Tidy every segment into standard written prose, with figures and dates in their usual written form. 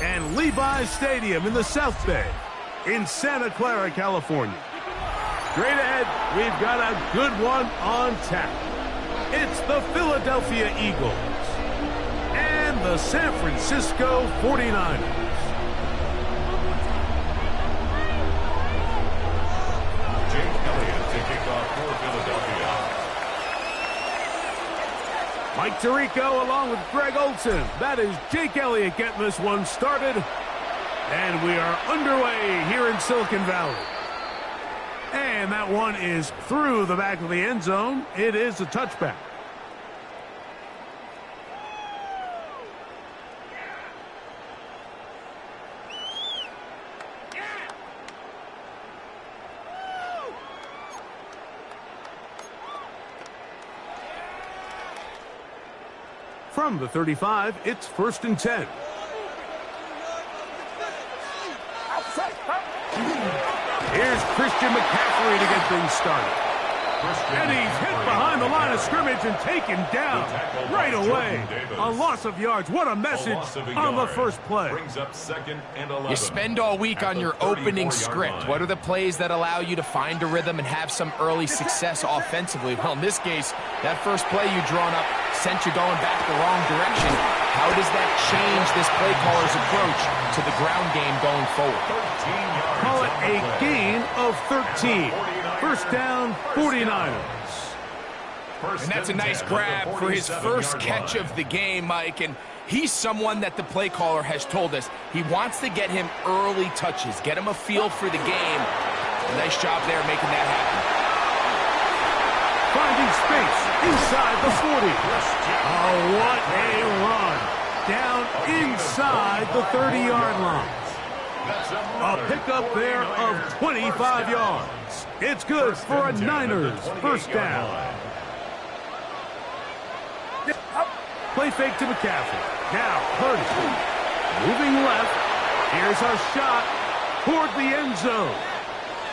and Levi's Stadium in the South Bay in Santa Clara, California. Straight ahead, we've got a good one on tap. It's the Philadelphia Eagles and the San Francisco 49ers. Mike Tirico along with Greg Olson. That is Jake Elliott getting this one started. And we are underway here in Silicon Valley. And that one is through the back of the end zone. It is a touchback. From the 35, it's 1st and 10. Here's Christian McCaffrey to get things started. And he's hit behind the line of scrimmage and taken down right away. A loss of yards. What a message on the first play. You spend all week on your opening script. What are the plays that allow you to find a rhythm and have some early success offensively? Well, in this case, that first play you drawn up sent you going back the wrong direction. How does that change this play caller's approach to the ground game going forward? Call it a gain of 13. First down, 49ers. And that's a nice grab for his first catch of the game, Mike. And he's someone that the play caller has told us he wants to get him early touches, get him a feel for the game. Nice job there making that happen. Finding space inside the 40. Oh, what a run. Down inside the 30-yard line. A pickup there of 25 yards. It's good for a Niners first down. Play fake to McCaffrey. Now Purdy. Moving left. Here's our shot toward the end zone.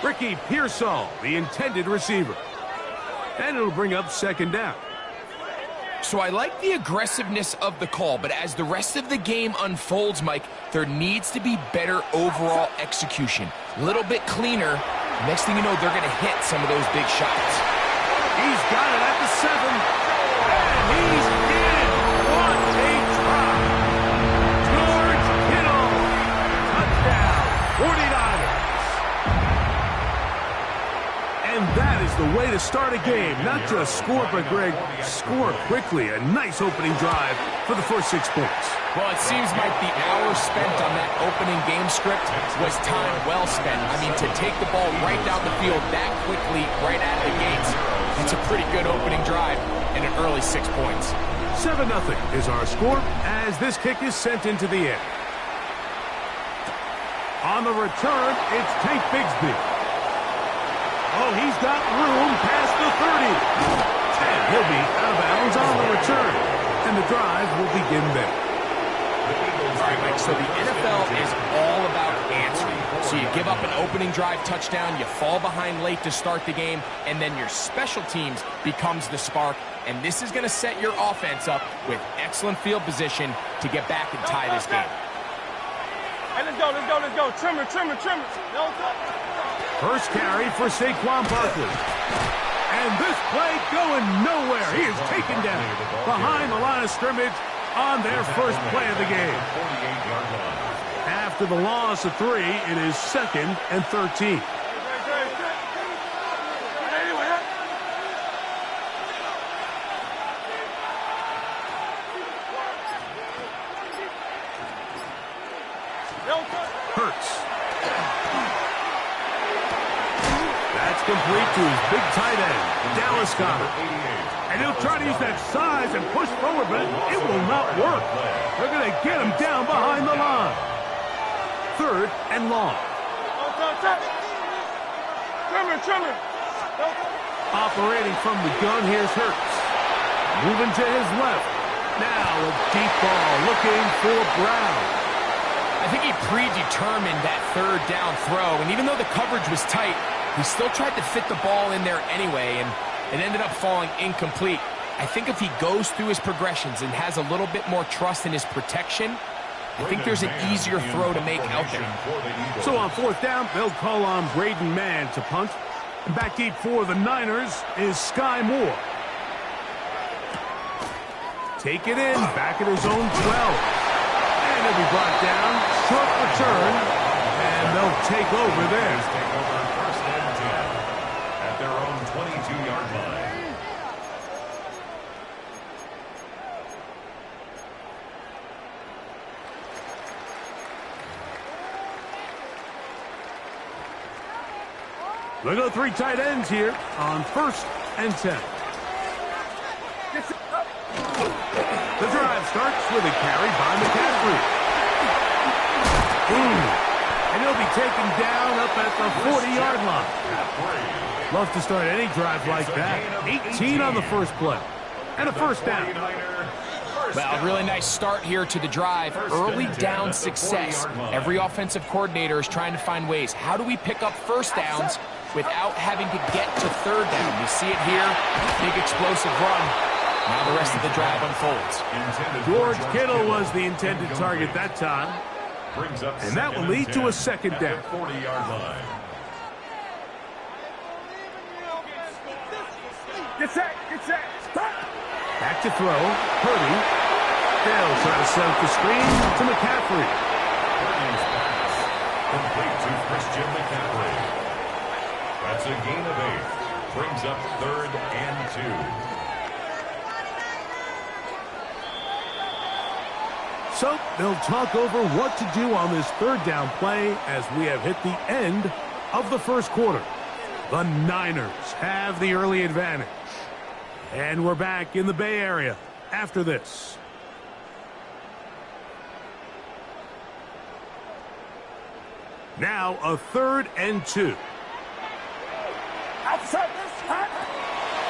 Ricky Pearsall, the intended receiver. And it'll bring up 2nd down. So I like the aggressiveness of the call, but as the rest of the game unfolds, Mike, there needs to be better overall execution. A little bit cleaner. Next thing you know, they're going to hit some of those big shots. He's got it at the 7. And he's in. What a drop. George Kittle. Touchdown. 49ers. And that is the way to start a game. Not just score, but, Greg, score quickly. A nice opening drive for the first 6 points. Well, it seems like the hour spent on that opening game script was time well spent. I mean, to take the ball right down the field that quickly, right out of the gates, it's a pretty good opening drive and an early 6 points. 7-0 is our score as this kick is sent into the air. On the return, it's Tank Bigsby. Oh, he's got room past the 30. And he'll be out of bounds on the return. And the drive will begin there. All right, Mike, so the NFL is all about answering. So you give up an opening drive touchdown, you fall behind late to start the game, and then your special teams becomes the spark. And this is going to set your offense up with excellent field position to get back and tie this game. Hey, let's go. Trimmer. First carry for Saquon Barkley. And this play going nowhere. He is taken down behind the line of scrimmage on their first play of the game. After the loss of 3, it is 2nd and 13. Hurts. That's complete to his big tight end, Dallas Goedert. And he'll try to use that size and push forward, but it will not work. They're going to get him down behind the line. 3rd and long. Trimmer. Operating from the gun, here's Hurts. Moving to his left. Now a deep ball looking for Brown. I think he predetermined that 3rd down throw, and even though the coverage was tight, he still tried to fit the ball in there anyway, and it ended up falling incomplete. I think if he goes through his progressions and has a little bit more trust in his protection, I think there's an easier throw to make out there. So on 4th down, they'll call on Braden Mann to punt. And back deep for the Niners is Sky Moore. Take it in, back at his own 12. And he'll be brought down, short return, and they'll take over there. Take over 1st and 10 at their own 22-yard line. They go 3 tight ends here on 1st and 10. The drive starts with a carry by McCaffrey. And he'll be taken down up at the 40-yard line. Love to start any drive like that. 18 on the first play. And a 1st down. Well, a really nice start here to the drive. Early down success. Every offensive coordinator is trying to find ways. How do we pick up 1st downs without having to get to 3rd down? We see it here. Big explosive run. Now the rest of the drive unfolds. George Kittle was the intended target that time. And that will lead to a 2nd down. 40-yard line. Get set. Back to throw. Purdy. They'll try to set up the screen to McCaffrey. Purdy's pass complete to Christian McCaffrey. That's a gain of 8. Brings up 3rd and 2. So they'll talk over what to do on this 3rd down play as we have hit the end of the 1st quarter. The Niners have the early advantage. And we're back in the Bay Area after this. Now a 3rd and 2.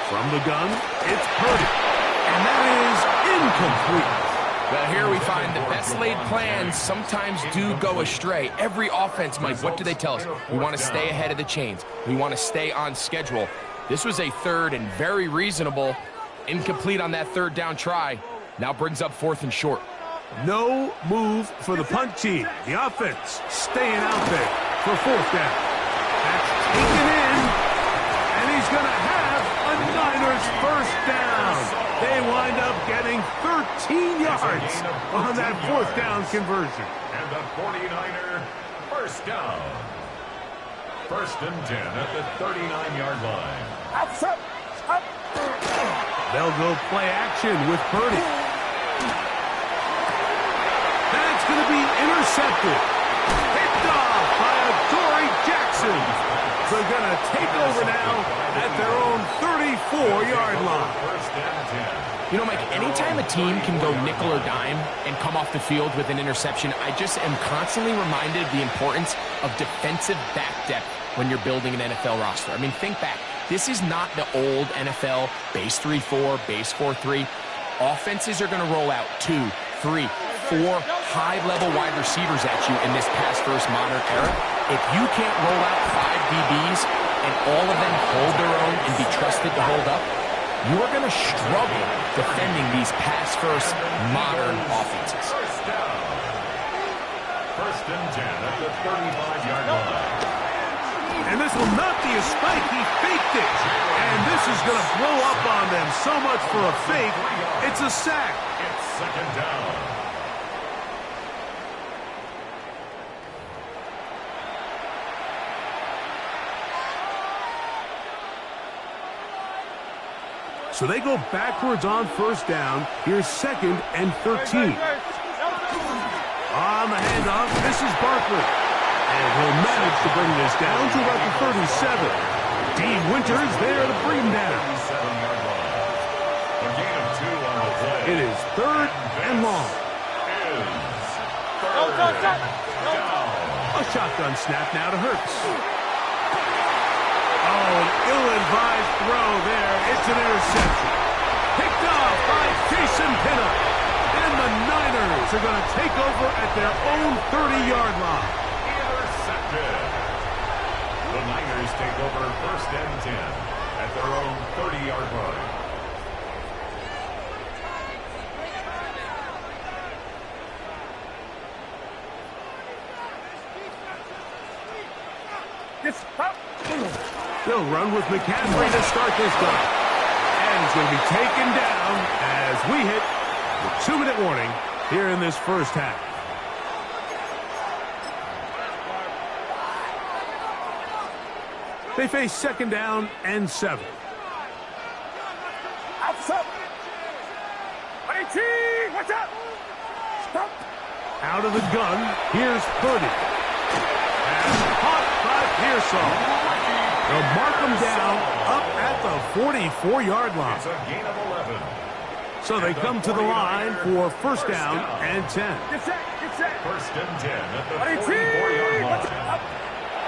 From the gun, it's Purdy. And that is incomplete. Well, here we find the best laid plans sometimes do go astray. Every offense, Mike, what do they tell us? We want to stay ahead of the chains. We want to stay on schedule. This was a 3rd and very reasonable. Incomplete on that 3rd down try. Now brings up 4th and short. No move for the punt team. The offense staying out there for 4th down. That's taken in, and he's going to have a Niners 1st down. They wind up getting 13 yards on that 4th down conversion. And the 49er 1st down. 1st and 10 at the 39-yard line. They'll go play action with Purdy. That's going to be intercepted. Picked off by Adoree Jackson. They're going to take over now at their own 34-yard line. 1st and 10. You know, Mike, anytime a team can go nickel or dime and come off the field with an interception, I just am constantly reminded of the importance of defensive back depth when you're building an NFL roster. I mean, think back. This is not the old NFL base 3-4, base 4-3. Offenses are going to roll out 2, 3, 4 high-level wide receivers at you in this pass-first modern era. If you can't roll out 5 DBs and all of them hold their own and be trusted to hold up, you are going to struggle defending these pass-first modern offenses. 1st down. 1st and 10 at the 35-yard line. And this will not be a spike. He faked it. And this is going to blow up on them. So much for a fake. It's a sack. It's 2nd down. So they go backwards on 1st down. Here's 2nd and 13. On the handoff, this is Barkley. And he'll manage to bring this down to about the 37. Dean Winters there to bring him down. 7-yard line. A gain of 2 on the play. It is 3rd and long. A shotgun snap now to Hurts. Oh, an ill-advised throw there. It's an interception. Picked off by Jason Pinnock. And the Niners are going to take over at their own 30-yard line. Intercepted. The Niners take over 1st and 10 at their own 30-yard line. They'll run with McCaffrey to start this drive. And he's going to be taken down as we hit the 2-minute warning here in this first half. They face 2nd down and 7. Watch out! Stop! Out of the gun, here's Purdy. And caught by Pearsall. They'll mark him down up at the 44-yard line. It's a gain of 11. So they come to the line for 1st down and 10. Get set! Get set! 1st and 10 at the 44-yard line.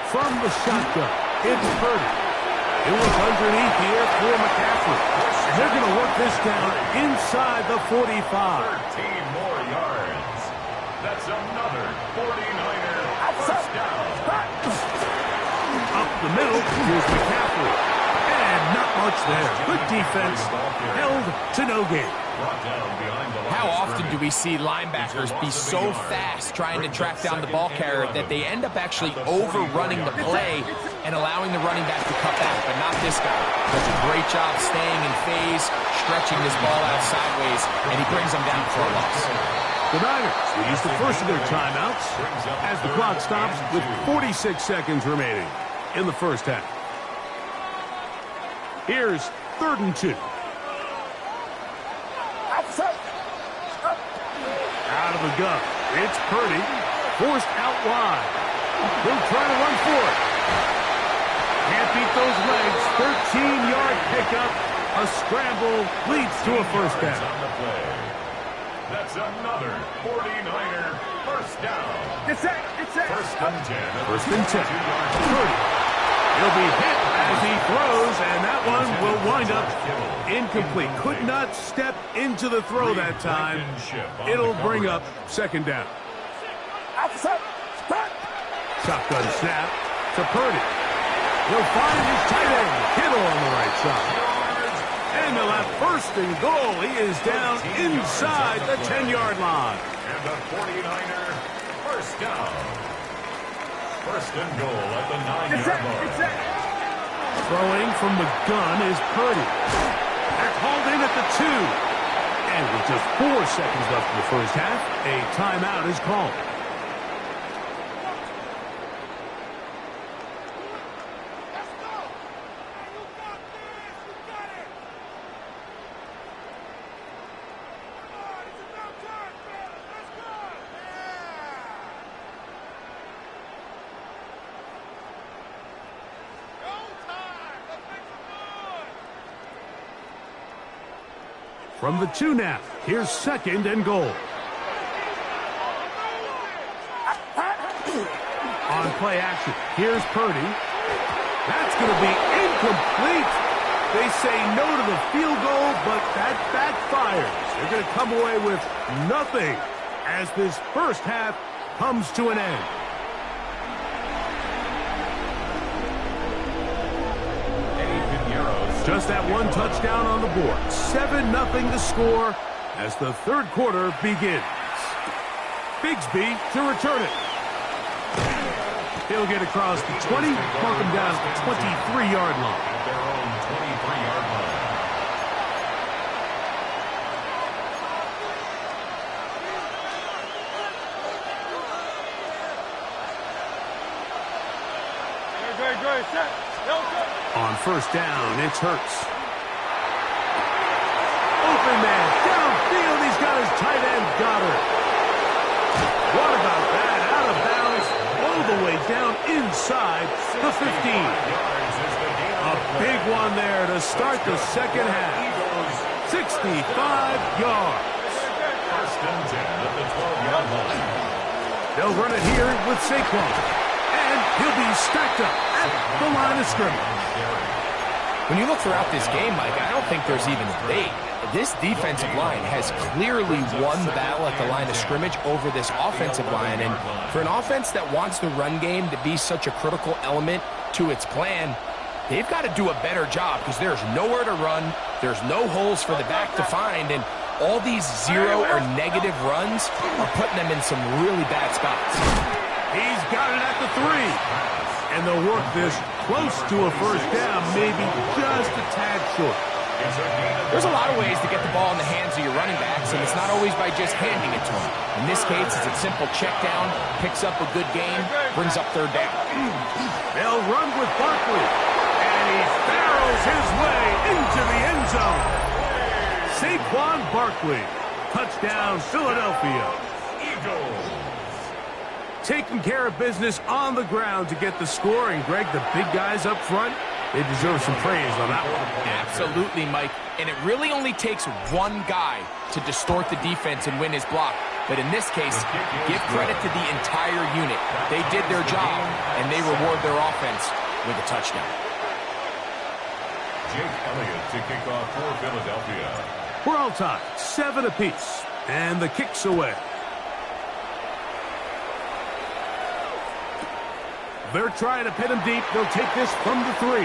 From the shotgun, it's Purdy. It was underneath here for McCaffrey. And they're going to work this down inside the 45. 13 more yards. That's another 49er first down. Up the middle, here's McCaffrey. And not much there. Good defense. Held to no gain. How often do we see linebackers be so fast trying to track down the ball carrier that they end up actually overrunning the play and allowing the running back to cut back, but not this guy. Does a great job staying in phase, stretching this ball out sideways, and he brings them down for a loss. The Niners will use the first of their timeouts as the clock stops with 46 seconds remaining in the first half. Here's 3rd and 2. Out of the gun, it's Purdy, forced out wide. He'll try to run for it. Can't beat those legs. 13-yard pickup. A scramble leads to a first down. That's another 49er first down. Get set! Get set! 1st and 10. 1st and 10. Purdy. He'll be hit as he throws, and that one will wind up incomplete. Could not step into the throw that time. It'll bring up 2nd down. Shotgun snap to Purdy. He'll find his tight end, Kittle, on the right side. And they'll have 1st and goal. He is down inside the 10-yard line. And the 49er first down. 1st and goal at the 9-yard line. Throwing from the gun is Purdy. They're called in at the 2. And with just 4 seconds left in the first half, a timeout is called. From the 2 now, here's 2nd and goal. On play action, here's Purdy. That's going to be incomplete. They say no to the field goal, but that backfires. They're going to come away with nothing as this first half comes to an end. Just that one touchdown on the board. 7-0 the score as the 3rd quarter begins. Bigsby to return it. He'll get across the 20, mark him down at the 23-yard line. At their own 23-yard line. Great, set. On 1st down, it's Hurts. Open man, downfield, he's got his tight end, Goddard. What about that? Out of bounds, all the way down inside the 15. A big one there to start the second half. 65 yards. 1st and 10 at the 12-yard line. They'll run it here with Saquon. And he'll be stacked up at the line of scrimmage. When you look throughout this game, Mike, I don't think there's even a debate. This defensive line has clearly won the battle at the line of scrimmage over this offensive line. And for an offense that wants the run game to be such a critical element to its plan, they've got to do a better job because there's nowhere to run. There's no holes for the back to find. And all these 0 or negative runs are putting them in some really bad spots. He's got it at the 3. And they'll work this close to a first down, maybe just a tad short. There's a lot of ways to get the ball in the hands of your running backs, and it's not always by just handing it to them. In this case, it's a simple check down, picks up a good gain, brings up third down. They'll run with Barkley, and he barrels his way into the end zone. Saquon Barkley, touchdown Philadelphia. Eagles. Taking care of business on the ground to get the score, and Greg, the big guys up front, they deserve some praise on that one. Absolutely, Mike. And it really only takes one guy to distort the defense and win his block. But in this case, give credit to the entire unit. They did their job, and they reward their offense with a touchdown. Jake Elliott to kick off for Philadelphia. We're all tied, 7 apiece, and the kick's away. They're trying to pin him deep. They'll take this from the 3.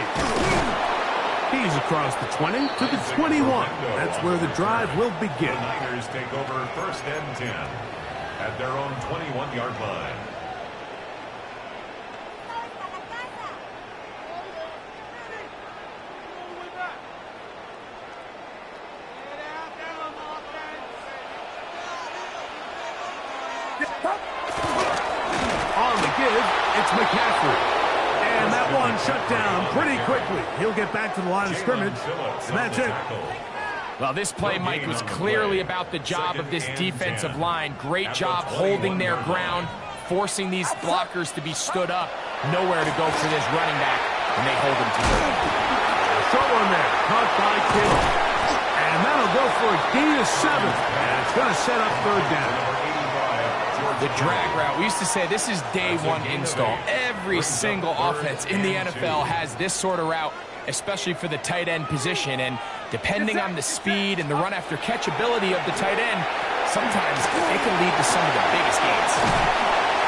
He's across the 20 to the 21. That's where the drive will begin. The Niners take over first and 10 at their own 21-yard line. On the give, it's McCaffrey. And that one shut down pretty quickly. He'll get back to the line of scrimmage, and that's it. Well, this play, Mike, was clearly about the job of this defensive line. Great job holding their ground, forcing these blockers to be stood up. Nowhere to go for this running back, and they hold him to it. Short one there, caught by Kittle. And that'll go for a gain of 7. And it's going to set up third down. The drag route. We used to say this is day one install. Every single offense in the NFL has this sort of route, especially for the tight end position. And depending on the speed and the run after catch ability of the tight end, sometimes it can lead to some of the biggest gains.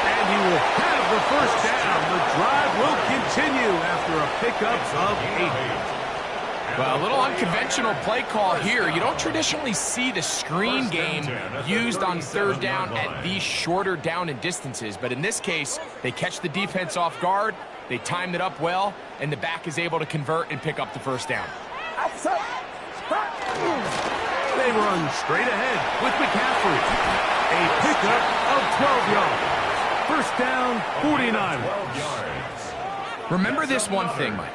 And he will have the first down. The drive will continue after a pickup of 8. Well, a little unconventional play call here. You don't traditionally see the screen game used on third down at these shorter down and distances. But in this case, they catch the defense off guard, they timed it up well, and the back is able to convert and pick up the first down. They run straight ahead with McCaffrey. A pickup of 12 yards. First down, 49. Remember this one thing, Mike.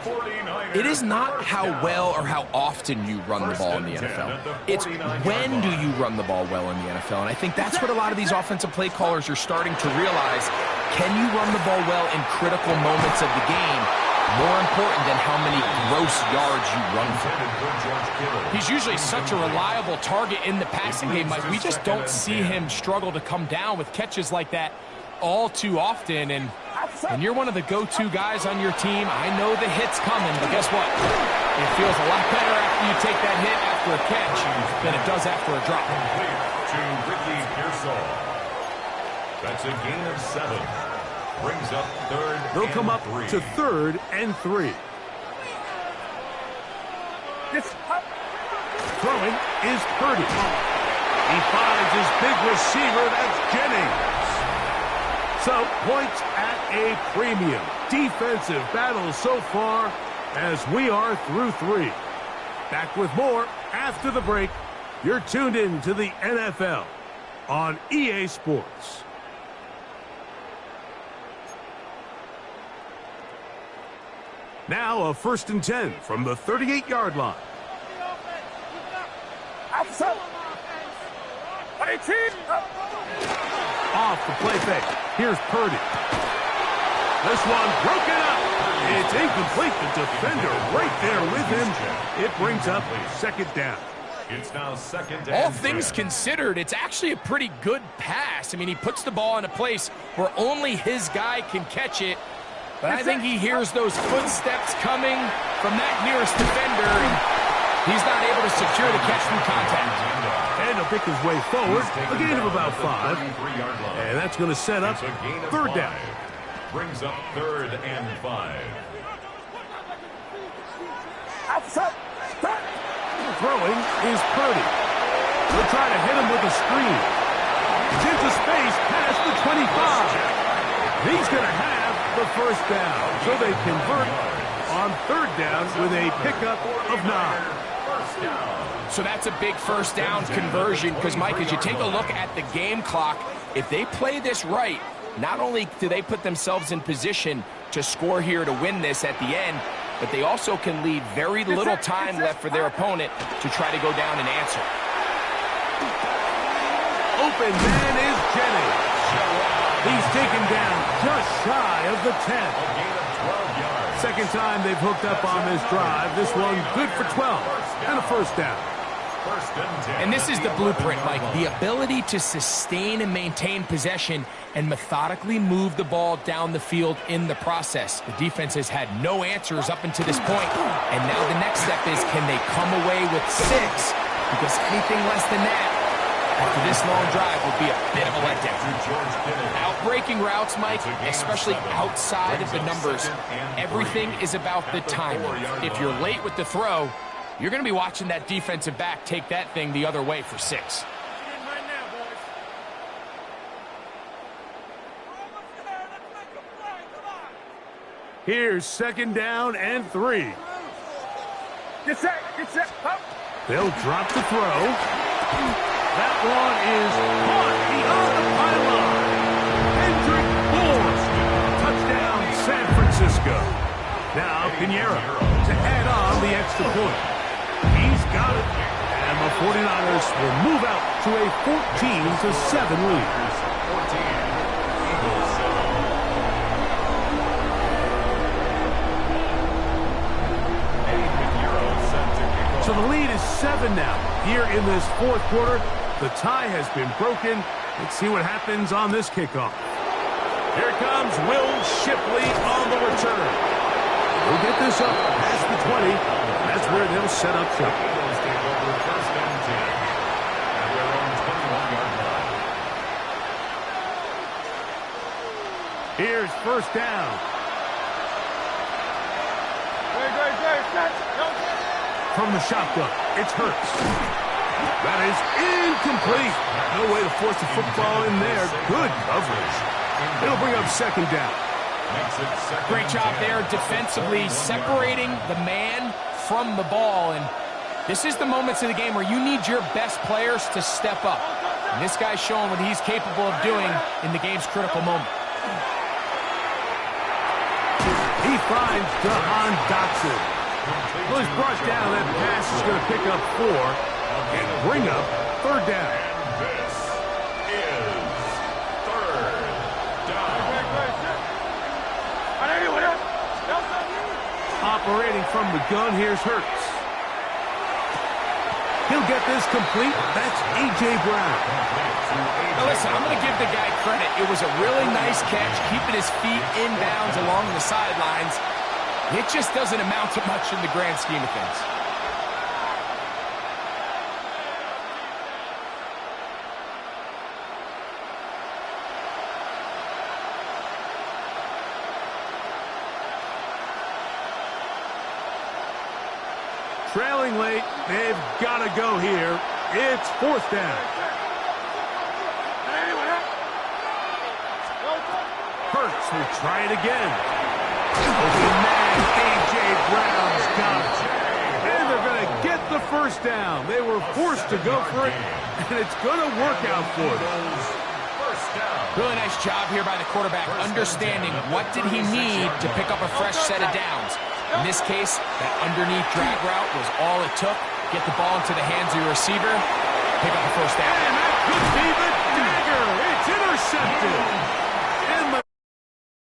It is not how well or how often you run the ball in the NFL. It's when do you run the ball well in the NFL. And I think that's what a lot of these offensive play callers are starting to realize. Can you run the ball well in critical moments of the game? More important than how many gross yards you run for. He's usually such a reliable target in the passing game, Mike. We just don't see him struggle to come down with catches like that all too often. And you're one of the go-to guys on your team. I know the hit's coming, but guess what? It feels a lot better after you take that hit after a catch than it does after a drop. To Ricky Pearsall. That's a gain of 7. Brings up third. They'll come up 3. to third and 3. Throwing is Purdy. He finds his big receiver. That's Jennings. So, points at a premium. Defensive battle so far as we are through 3. Back with more after the break. You're tuned in to the NFL on EA Sports. Now a 1st and 10 from the 38-yard line. Off the play fake. Here's Purdy. This one broken up. It's incomplete. The defender right there with him. It brings up 2nd down. It's now 2nd and All things considered, it's actually a pretty good pass. I mean, he puts the ball in a place where only his guy can catch it. But I think he hears those footsteps coming from that nearest defender, and he's not able to secure the catch through contact. And he'll pick his way forward, a gain of about 5. And that's going to set up 3rd down. Brings up 3rd and 5. Throwing is Purdy. They'll try to hit him with a screen. He's into space past the 25. He's going to have the first down, so they convert on third down with a pickup of 9. So that's a big first down conversion because, Mike, as you take a look at the game clock, if they play this right, not only do they put themselves in position to score here to win this at the end, but they also can leave very little time left for their opponent to try to go down and answer. Open man is Jennings. He's taken down just shy of the 10. Second time they've hooked up on this drive. This one good for 12 and a first down. And this is the blueprint, Mike. The ability to sustain and maintain possession and methodically move the ball down the field in the process. The defense has had no answers up until this point, and now the next step is, can they come away with 6? Because anything less than that after this long drive would be a bit of a letdown. Outbreaking routes, Mike, especially outside of the numbers, everything is about the timing. If you're late with the throw, you're going to be watching that defensive back take that thing the other way for 6. Here's second down and 3. Get set, up. They'll drop the throw. That one is caught beyond the pylon. Hendrick Moore. Touchdown, San Francisco. Now Pinheiro to add on the extra point. He's got it. And the 49ers will move out to a 14-7 lead. So the lead is 7 now. Here in this fourth quarter, the tie has been broken. Let's see what happens on this kickoff. Here comes Will Shipley on the return. We'll get this up past the 20. That's where they'll set up shop. Here's first down. From the shotgun, it's Hurts. That is incomplete. No way to force the football in there. Good coverage. It'll bring up second down. Great job there defensively, separating the man from the ball. And this is the moments of the game where you need your best players to step up. And this guy's showing what he's capable of doing in the game's critical moment. He finds Jahan Dotson. Well, he's brought down. That pass is going to pick up 4 and bring up third down. This is third down. Operating from the gun, here's Hurts. He'll get this complete. That's A.J. Brown. Now listen, I'm going to give the guy credit. It was a really nice catch, keeping his feet in bounds along the sidelines. It just doesn't amount to much in the grand scheme of things. Trailing late, they've got to go here. It's fourth down. Hurts will try it again. Open man, A.J. Brown's got it. And they're going to get the first down. They were forced to go for it, and it's going to work out for them. Really nice job here by the quarterback, understanding what did he need to pick up a fresh set of downs. In this case, that underneath drag route was all it took. Get the ball into the hands of your receiver, pick up the first down. And that could be the